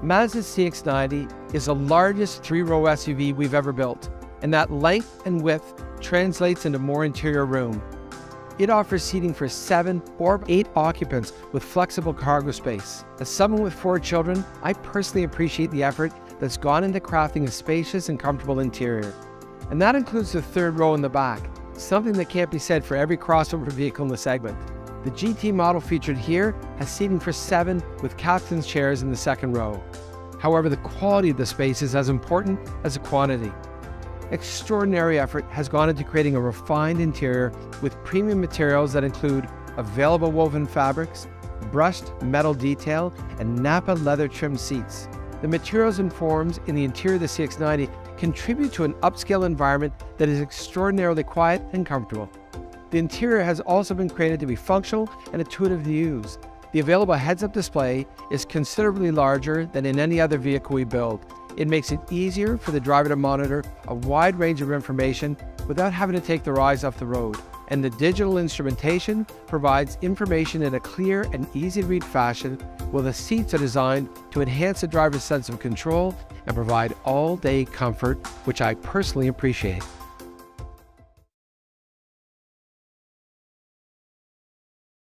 Mazda's CX-90 is the largest three-row SUV we've ever built, and that length and width translates into more interior room. It offers seating for 7 or 8 occupants with flexible cargo space. As someone with 4 children, I personally appreciate the effort that's gone into crafting a spacious and comfortable interior. And that includes the third row in the back, something that can't be said for every crossover vehicle in the segment. The GT model featured here has seating for 7 with captain's chairs in the second row. However, the quality of the space is as important as the quantity. Extraordinary effort has gone into creating a refined interior with premium materials that include available woven fabrics, brushed metal detail, and Napa leather trimmed seats. The materials and forms in the interior of the CX-90 contribute to an upscale environment that is extraordinarily quiet and comfortable. The interior has also been created to be functional and intuitive to use. The available heads-up display is considerably larger than in any other vehicle we build. It makes it easier for the driver to monitor a wide range of information without having to take their eyes off the road. And the digital instrumentation provides information in a clear and easy-to-read fashion, while the seats are designed to enhance the driver's sense of control and provide all-day comfort, which I personally appreciate.